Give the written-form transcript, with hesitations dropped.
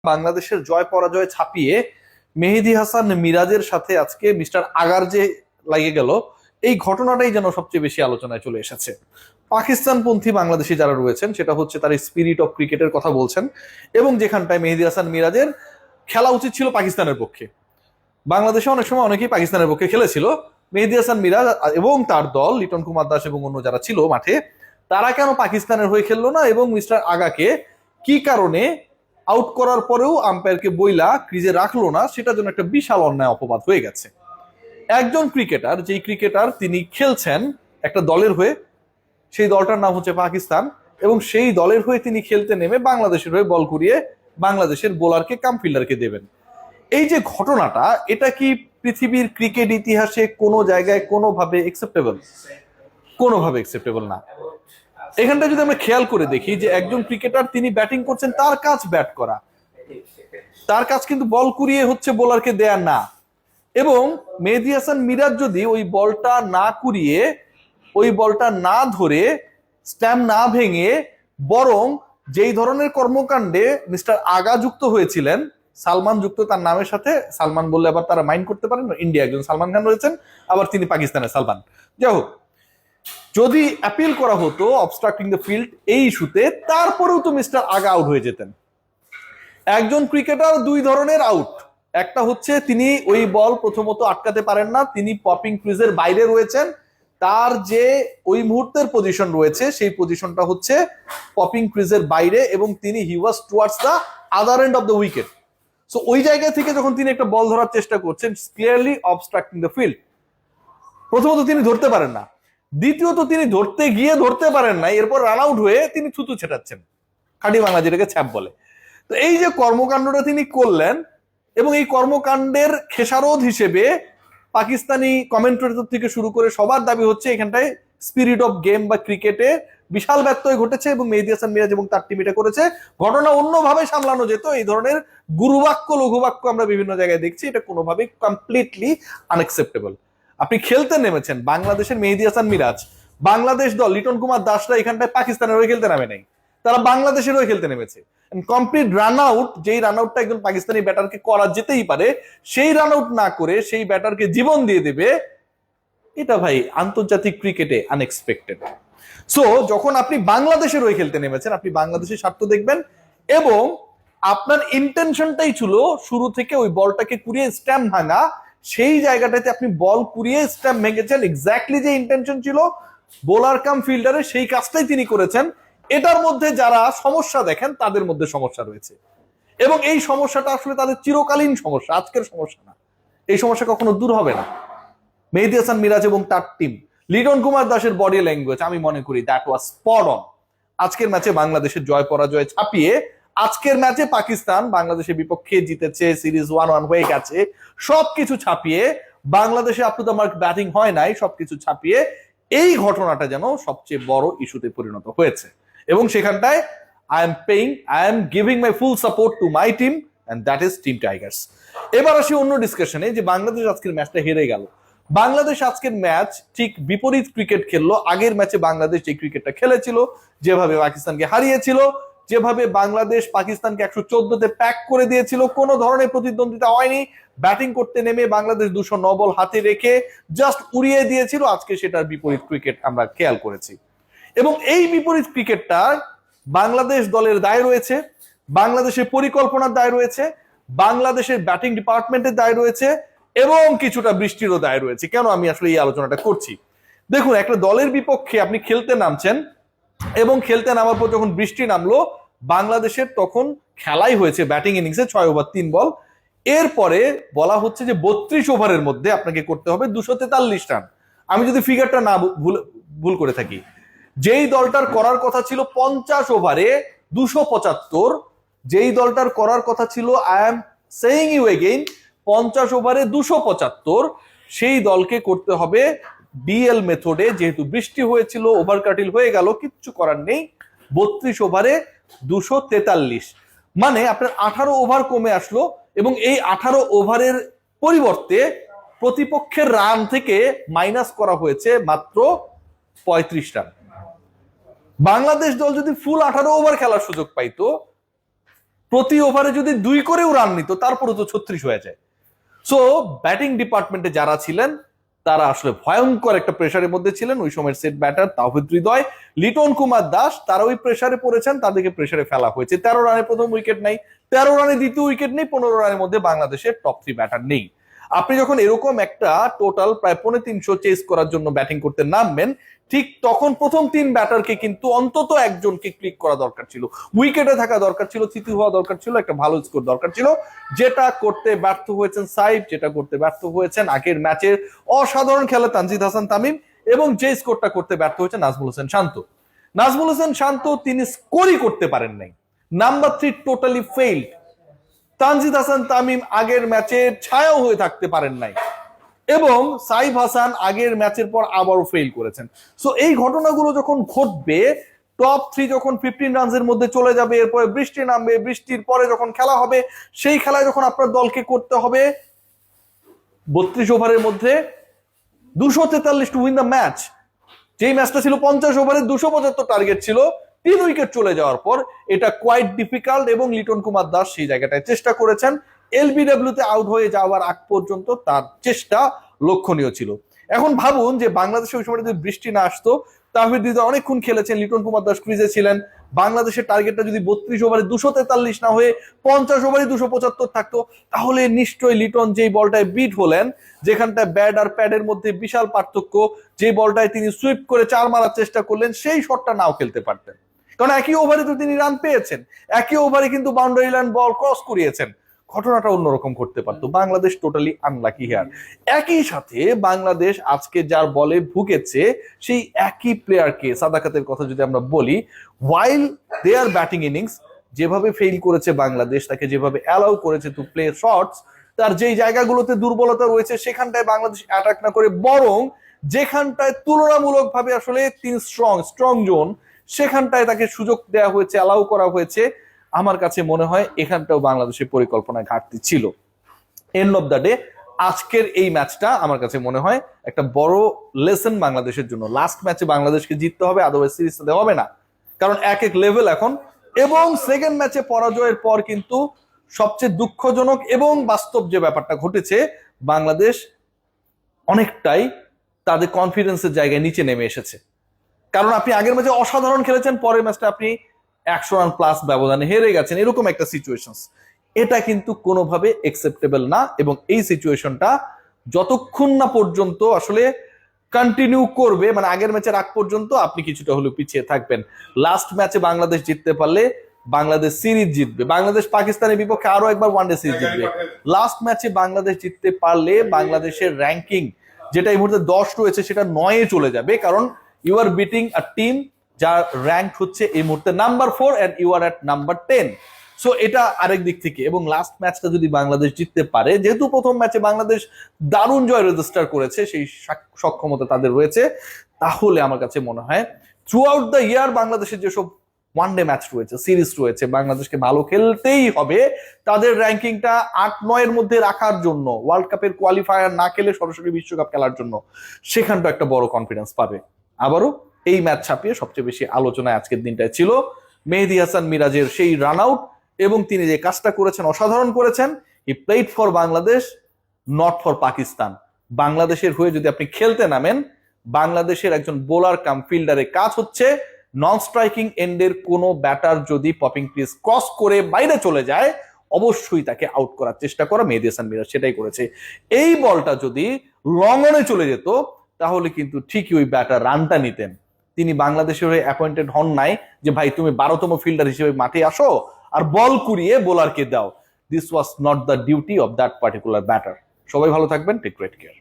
বাংলাদেশের জয় পরাজয় ছাপিয়ে মেহেদী হাসান মিরাজের সাথে আজকে মিস্টার আগার যে লাগে গেল, এই ঘটনাটাই যেন সবচেয়ে বেশি আলোচনায় চলে এসেছে। পাকিস্তানপন্থী বাংলাদেশি যারা রয়েছেন, সেটা হচ্ছে তার স্পিরিট অফ ক্রিকেটের কথা বলছেন, এবং যেখানটায় মেহেদী হাসান মিরাজের খেলা উচিত ছিল পাকিস্তানের পক্ষে। বাংলাদেশে অনেক সময় অনেকেই পাকিস্তানের পক্ষে খেলেছিল। মেহেদী হাসান মিরাজ এবং তার দল লিটন কুমার দাস এবং অন্য যারা ছিল মাঠে, তারা কেন পাকিস্তানের হয়ে খেললো না, এবং মিস্টার আগাকে কি কারণে আউট করার পরেও আম্পায়ারকে বইলা ক্রিজে রাখলো না, সেটার জন্য একটা বিশাল অন্যায় অপবাদ হয়ে গেছে। একজন ক্রিকেটার, যেই ক্রিকেটার তিনি খেলছেন একটা দলের হয়ে, সেই দলটার নাম হচ্ছে পাকিস্তান, এবং সেই দলের হয়ে তিনি খেলতে নেমে বাংলাদেশের হয়ে বল করিয়ে বাংলাদেশের বোলারকে কাম ফিল্ডারকে দেবেন। এই যে ঘটনাটা, এটা কি পৃথিবীর ক্রিকেট ইতিহাসে কোনো জায়গায় কোনোভাবে একসেপ্টেবল? কোনোভাবে একসেপ্টেবল না। এখানটা যদি আমরা খেয়াল করে দেখি যে একজন ক্রিকেটার তিনি ব্যাটিং করছেন, তার কাজ ব্যাট করা, তার কাজ কিন্তু বল কুড়িয়ে হচ্ছে বোলারকে দেয়া না। এবং মেহেদী হাসান মিরাজ যদি ওই বলটা না কুড়িয়ে, ওই বলটা না ধরে, স্ট্যাম্প না ভেঙে, বরং যেই ধরনের কর্মকাণ্ডে মিস্টার আগা যুক্ত হয়েছিলেন, সালমান যুক্ত তার নামের সাথে, সালমান বললে আবার তারা মাইন্ড করতে পারেন, ইন্ডিয়া একজন সালমান খান রয়েছেন, আবার তিনি পাকিস্তানের সালমান, যাই হোক, যদি অ্যাপিল করা হতো অবস্ট্রাক্টিং দ্য ফিল্ড এই ইস্যুতে, তারপরেও তো মিস্টার আগা আউট হয়ে যেতেন। একজন ক্রিকেটার দুই ধরনের আউট। একটা হচ্ছে তিনি ওই বল প্রথমত আটকাতে পারেন না, তিনি পপিং ক্রিজের বাইরে রয়েছেন, তার যে ওই মুহূর্তের পজিশন রয়েছে সেই পজিশনটা হচ্ছে পপিং ক্রিজের বাইরে, এবং তিনি he was towards the other end of the wicket. So ওই জায়গা থেকে যখন তিনি একটা বল ধরার চেষ্টা করছেন, ক্লিয়ারলি অবস্ট্রাক্টিং দ্য ফিল্ড। প্রথমত তিনি ধরতে পারেন না, দ্বিতীয়ত তিনি ধরতে গিয়ে ধরতে পারেন না, এরপর রান আউট হয়ে তিনি থুতু ছেটাচ্ছেন, খাঁটি বাংলা যেটাকে ছ্যাপ বলে। তো এই যে কর্মকাণ্ডটা তিনি করলেন, এবং এই কর্মকাণ্ডের খেসারত হিসেবে পাকিস্তানি কমেন্টেটর থেকে শুরু করে সবার দাবি হচ্ছে এখানটায় স্পিরিট অফ গেম বা ক্রিকেটে বিশাল ব্যত্যয় ঘটেছে, এবং মেহেদী হাসান মিরাজ এবং তার টিম এটা করেছে। ঘটনা অন্যভাবে সামলানো যেত। এই ধরনের গুরুবাক্য লঘুবাক্য আমরা বিভিন্ন জায়গায় দেখছি, এটা কোনোভাবেই কমপ্লিটলি আনএক্সেপ্টেবল। আপনি খেলতে নেমেছেন বাংলাদেশের মেহেদী হাসান মিরাজ, বাংলাদেশ দল লিটন কুমার দাসরা এখানটায় পাকিস্তানের হয়ে খেলতে নামে নাই, তারা বাংলাদেশের হয়ে খেলতে নেমেছে। কমপ্লিট রান আউট, যেই রান আউটটা একজন পাকিস্তানি ব্যাটারকে করা যেতেই পারে, সেই রান আউট না করে সেই ব্যাটারকে জীবন দিয়ে দেবে, এটা ভাই আন্তর্জাতিক ক্রিকেটে আনএক্সপেক্টেড। সো যখন আপনি বাংলাদেশের হয়ে খেলতে নেমেছেন, আপনি বাংলাদেশের স্বার্থ দেখবেন, এবং আপনার ইন্টেনশনটাই ছিল শুরু থেকে ওই বলটাকে কুড়িয়ে স্ট্যাম্প ভাঙা। সেই জায়গাটাতে আপনি বল কুড়িয়ে স্ট্যাম্প ভেঙেছেন, এক্স্যাক্টলি যে ইন্টেনশন ছিল বোলার কাম ফিল্ডারে, সেই কাজটাই তিনি করেছেন। এটার মধ্যে যারা সমস্যা দেখেন, তাদের মধ্যে সমস্যা রয়েছে, এবং এই সমস্যাটা আসলে তাদের চিরকালীন সমস্যা, আজকের সমস্যা না। এই সমস্যা কখনো দূর হবে না। মেহেদী হাসান মিরাজ এবং তার টিম, লিটন কুমার দাসের বডি ল্যাঙ্গুয়েজ, আমি মনে করি দ্যাট ওয়াজ স্পট অন। আজকের ম্যাচে বাংলাদেশের জয় পরাজয় ছাপিয়ে, আজকের ম্যাচে পাকিস্তান বাংলাদেশের বিপক্ষে জিতেছে, সিরিজ 1-1 হয়ে গেছে, সবকিছু ছাপিয়ে, বাংলাদেশে up to the mark batting হয় নাই, সবকিছু ছাপিয়ে এই ঘটনাটা যেন সবচেয়ে বড় ইস্যুতে পরিণত হয়েছে। এবং সেখানটায় I am giving my full support to my team, and that is team Tigers. এবার আসি অন্য ডিসকাশনে, যে বাংলাদেশ আজকের ম্যাচটা হেরে গেল। বাংলাদেশ আজকের ম্যাচ ঠিক বিপরীত ক্রিকেট খেললো। আগের ম্যাচে বাংলাদেশ যে ক্রিকেটটা খেলেছিল, যেভাবে পাকিস্তানকে হারিয়েছিল, যেভাবে বাংলাদেশ পাকিস্তানকে 114-তে প্যাক করে দিয়েছিল, কোনো ধরনের প্রতিদ্বন্দ্বিতা হয়নি, ব্যাটিং করতে নেমে বাংলাদেশ 209 বল হাতে রেখে জাস্ট উড়িয়ে দিয়েছিল, আজকে সেটার বিপরীত ক্রিকেট আমরা খেয়াল করেছি। এবং এই বিপরীত ক্রিকেটটা বাংলাদেশ দলের দায় রয়েছে, বাংলাদেশের পরিকল্পনার দায় রয়েছে, বাংলাদেশের ব্যাটিং ডিপার্টমেন্টের দায় রয়েছে, এবং কিছুটা বৃষ্টিরও দায় রয়েছে। কেন আমি আসলে এই আলোচনাটা করছি? দেখুন, একটা দলের বিপক্ষে আপনি খেলতে নামছেন, এবং খেলতে নামার পর যখন বৃষ্টি নামলো, বাংলাদেশের তখন খেলাই হয়েছে ব্যাটিং ইনিংসে 6 ওভার 3 বল। এরপরে বলা হচ্ছে যে 32 ওভারের মধ্যে আপনাকে করতে হবে 243 রান। আমি যদি ফিগারটা না ভুল করে থাকি, যেই দলটার করার কথা ছিল 50 ওভারে 275, যেই দলটার করার কথা ছিল, I am saying you again, 50 ওভারে 275, সেই দলকে করতে হবে ডিএল মেথডে। যেহেতু বৃষ্টি হয়েছিল, ওভার কাটিল হয়ে গেল, কিচ্ছু করার নেই, 32 ওভারে 243, মানে আপনার 18 ওভার কমে আসলো। এবং এই 18 ওভারের পরিবর্তে প্রতিপক্ষের রান থেকে মাইনাস করা হয়েছে মাত্র 35 রান। বাংলাদেশ দল যদি ফুল 18 ওভার খেলার সুযোগ পাইতো, প্রতি ওভারে যদি 2 করেও রান নিত তারপরে তো 36 হয়ে যায়। সো ব্যাটিং ডিপার্টমেন্টে যারা ছিলেন তারা আসলে ভয়ঙ্কর একটা প্রেসারের মধ্যে ছিলেন। ওই সময়ের সেট ব্যাটার তাওহিদ হৃদয়, লিটন কুমার দাস, তারা ওই প্রেসারে পড়েছেন, তাদেরকে প্রেসারে ফেলা হয়েছে। 13 রানে প্রথম উইকেট নেই, 13 রানে দ্বিতীয় উইকেট নেই, 15 রানের মধ্যে বাংলাদেশের টপ 3 ব্যাটার নেই। আপনি যখন এরকম একটা টোটাল প্রায় 350 চেস করার জন্য ব্যাটিং করতে নামবেন, ঠিক তখন প্রথম 3 ব্যাটারকে কিন্তু অন্তত একজনকে ক্লিক করা দরকার ছিল, উইকেটে থাকা দরকার ছিল, তৃতীয় হওয়া দরকার ছিল, একটা ভালো স্কোর দরকার ছিল, যেটা করতে ব্যর্থ হয়েছেন সাইফ, যেটা করতে ব্যর্থ হয়েছেন আগের ম্যাচের অসাধারণ খেলা তানজিদ হাসান তামিম, এবং যে স্কোরটা করতে ব্যর্থ হয়েছে নাজমুল হোসেন শান্ত। নাজমুল হোসেন শান্ত তিনি স্কোরই করতে পারেন নাই, number 3 totally failed. Tanzid Hasan Tamim আগের ম্যাচে ছায়াও হয়ে থাকতে পারেন নাই, এবং সাইফ হাসান আগের ম্যাচের পর আবারও ফেল করেছেন। সো এই ঘটনাগুলো যখন ঘটবে, টপ 3 যখন 15 রানসের মধ্যে চলে যাবে, এরপরে বৃষ্টি নামবে, বৃষ্টির পরে যখন খেলা হবে, সেই খেলায় যখন আপনার দলকে করতে হবে 32 ওভারের মধ্যে 243 টু উইন দ্য ম্যাচ, যেই ম্যাচটা ছিল 50 ওভারে 275 টার্গেট ছিল, 3 উইকেট চলে যাওয়ার পর এটা কোয়াইট ডিফিকাল্ট। এবং লিটন কুমার দাস সেই জায়গাটায় চেষ্টা করেছেন, এলবিডব্লিউ তে আউট হয়ে যাওয়ার আগ পর্যন্ত তার চেষ্টা লক্ষণীয় ছিল। এখন ভাবুন যে বাংলাদেশে ওই সময় যদি বৃষ্টি না আসতো, তাহিদ হৃদয় অনেকক্ষণ খেলেছেন, লিটন কুমার দাস ক্রিজে ছিলেন, বাংলাদেশের টার্গেটটা যদি 32 ওভারে 243 না হয়ে 50 ওভারে 275 থাকতো, তাহলে নিশ্চয়ই লিটন যেই বলটায় বিট হলেন, যেখানটায় ব্যাট আর প্যাডের মধ্যে বিশাল পার্থক্য, যে বলটায় তিনি সুইপ করে 4 মারার চেষ্টা করলেন, সেই শটটা নাও খেলতে পারতেন, কারণ একই ওভারে তো তিনি রান পেয়েছেন, একই ওভারে কিন্তু বাউন্ডারি লাইন বল ক্রস করিয়েছেন। ঘটনাটা অন্যরকম করতে পারতো। Bangladesh totally unlucky here. একই সাথে বাংলাদেশ আজকে যার বলে ভুগেছে, সেই একই প্লেয়ারকে, সাদাকাতের কথা যদি আমরা বলি, ওয়াইল দেয়ার ব্যাটিং ইনিংস যেভাবে ফেইল করেছে বাংলাদেশ, তাকে যেভাবে অ্যালাউ করেছে টু প্লে শটস, তার যেই জায়গাগুলোতে দুর্বলতা রয়েছে সেখানটায় বাংলাদেশ অ্যাটাক না করে, বরং যেখানটায় তুলনামূলকভাবে আসলে তিনি স্ট্রং জোন, সেখানটায় তাকে সুযোগ দেওয়া হয়েছে, অ্যালাউ করা হয়েছে। আমার কাছে মনে হয় এখানটাও বাংলাদেশের পরিকল্পনা ঘাটতি ছিল। এন্ড অফ দ্য ডে আজকের এই ম্যাচটা আমার কাছে মনে হয় একটা বড় লেসন বাংলাদেশের জন্য। লাস্ট ম্যাচে বাংলাদেশকে জিততে হবে, আদারওয়াইজ সিরিজটা হবে না, কারণ এক এক লেভেল এখন। এবং সেকেন্ড ম্যাচে পরাজয়ের পর কিন্তু সবচেয়ে দুঃখজনক এবং বাস্তব যে ব্যাপারটা ঘটেছে, বাংলাদেশ অনেকটাই তাদের কনফিডেন্সের জায়গায় নিচে নেমে এসেছে। কারণ আপনি আগের ম্যাচে অসাধারণ খেলেছেন, পরের ম্যাচটা আপনি 100 রান প্লাস ব্যবধানে হেরে গেছেন, এরকম একটা সিচুয়েশন। এটা কিন্তু কোনোভাবে একসেপ্টেবল না, এবং এই সিচুয়েশনটা যতক্ষণ না পর্যন্ত আসলে কন্টিনিউ করবে, মানে আগের ম্যাচের আগ পর্যন্ত আপনি কিছুটা হলেও পিছিয়ে থাকবেন। লাস্ট ম্যাচে বাংলাদেশ জিততে পারলে বাংলাদেশ সিরিজ জিতবে, বাংলাদেশ পাকিস্তানের বিপক্ষে আরো একবার ওয়ানডে সিরিজ জিতবে। লাস্ট ম্যাচে বাংলাদেশ জিততে পারলে বাংলাদেশের র্যাঙ্কিং যেটা এই মুহূর্তে 10 রয়েছে সেটা 9-এ চলে যাবে, কারণ you are beating a team যার র্যাঙ্ক হচ্ছে এই মুহূর্তে number 4 and you are at number 10। So এটা আরেক দিক থেকে। এবং লাস্ট ম্যাচটা যদি বাংলাদেশ জিততে পারে, যেহেতু প্রথম ম্যাচে বাংলাদেশ দারুণ জয় রেজিস্টার করেছে, সেই সক্ষমতা তাদের রয়েছে, তাহলে আমার কাছে মনে হয় থ্রু আউট দ্য ইয়ার বাংলাদেশের যেসব ওয়ানডে ম্যাচ রয়েছে, সিরিজ রয়েছে, বাংলাদেশকে ভালো খেলতেই হবে তাদের র্যাঙ্কিংটা 8-9-এর মধ্যে রাখার জন্য, ওয়ার্ল্ড কাপের কোয়ালিফায়ার না খেলে সরাসরি বিশ্বকাপ খেলার জন্য, সেখানটা একটা বড় কনফিডেন্স পাবে। আবারও এই ম্যাচ ছাপিয়ে সবচেয়ে বেশি আলোচনায় আজকের দিনটায় ছিল মেহেদী হাসান মিরাজের সেই রান আউট, এবং তিনি যে কাজটা করেছেন অসাধারণ করেছেন। He played for Bangladesh, not for Pakistan. বাংলাদেশের হয়ে যদি আপনি খেলতে নামেন, বাংলাদেশের একজন বোলার কাম ফিল্ডারের কাজ হচ্ছে নন স্ট্রাইকিং এন্ডের কোনো ব্যাটার যদি পপিং ক্রিজ ক্রস করে বাইরে চলে যায়, অবশ্যই তাকে আউট করার চেষ্টা করা। মেহেদী হাসান মিরাজ সেটাই করেছে। এই বলটা যদি লং অনে চলে যেত, তাহলে কিন্তু ঠিকই ওই ব্যাটার রানটা নিতেন। তিনি বাংলাদেশের হয়ে অ্যাপয়েন্টেড হন নাই যে ভাই তুমি 12তম ফিল্ডার হিসেবে মাঠে আসো আর বল কুড়িয়ে বোলারকে দাও। This was not the duty of that particular batter. সবাই ভালো থাকবেন, টেক গ্রেট কেয়ার।